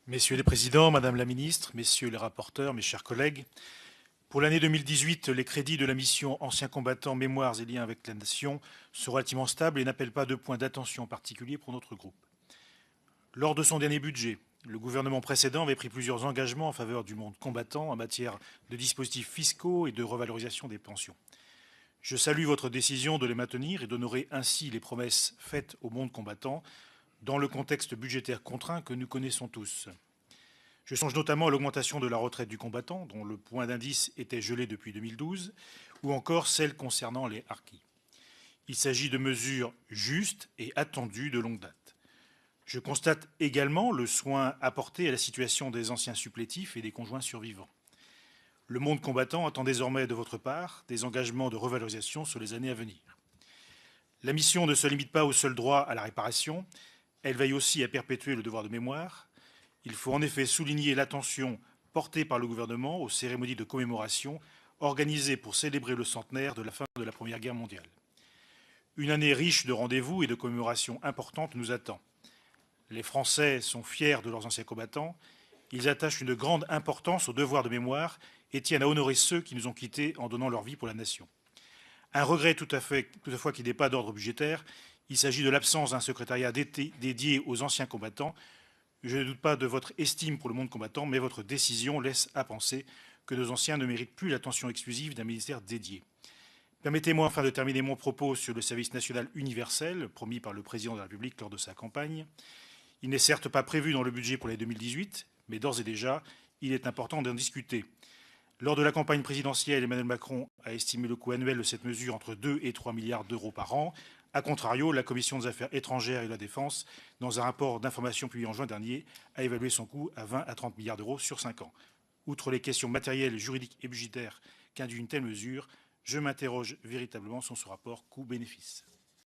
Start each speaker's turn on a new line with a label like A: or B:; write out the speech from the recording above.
A: Messieurs les présidents, Madame la ministre, messieurs les rapporteurs, mes chers collègues, pour l'année 2018, les crédits de la mission Anciens combattants, mémoires et liens avec la nation sont relativement stables et n'appellent pas de points d'attention particuliers pour notre groupe. Lors de son dernier budget, le gouvernement précédent avait pris plusieurs engagements en faveur du monde combattant en matière de dispositifs fiscaux et de revalorisation des pensions. Je salue votre décision de les maintenir et d'honorer ainsi les promesses faites au monde combattant dans le contexte budgétaire contraint que nous connaissons tous. Je songe notamment à l'augmentation de la retraite du combattant, dont le point d'indice était gelé depuis 2012, ou encore celle concernant les harkis. Il s'agit de mesures justes et attendues de longue date. Je constate également le soin apporté à la situation des anciens supplétifs et des conjoints survivants. Le monde combattant attend désormais de votre part des engagements de revalorisation sur les années à venir. La mission ne se limite pas au seul droit à la réparation, elle veille aussi à perpétuer le devoir de mémoire. Il faut en effet souligner l'attention portée par le gouvernement aux cérémonies de commémoration organisées pour célébrer le centenaire de la fin de la Première Guerre mondiale. Une année riche de rendez-vous et de commémorations importantes nous attend. Les Français sont fiers de leurs anciens combattants, ils attachent une grande importance au devoir de mémoire et tiennent à honorer ceux qui nous ont quittés en donnant leur vie pour la nation. Un regret toutefois qui n'est pas d'ordre budgétaire, il s'agit de l'absence d'un secrétariat dédié aux anciens combattants. Je ne doute pas de votre estime pour le monde combattant, mais votre décision laisse à penser que nos anciens ne méritent plus l'attention exclusive d'un ministère dédié. Permettez-moi enfin de terminer mon propos sur le service national universel promis par le président de la République lors de sa campagne. Il n'est certes pas prévu dans le budget pour l'année 2018, mais d'ores et déjà, il est important d'en discuter. Lors de la campagne présidentielle, Emmanuel Macron a estimé le coût annuel de cette mesure entre 2 et 3 milliards d'euros par an. A contrario, la Commission des affaires étrangères et de la défense, dans un rapport d'information publié en juin dernier, a évalué son coût à 20 à 30 milliards d'euros sur 5 ans. Outre les questions matérielles, juridiques et budgétaires qu'induit une telle mesure, je m'interroge véritablement sur ce rapport coût-bénéfice.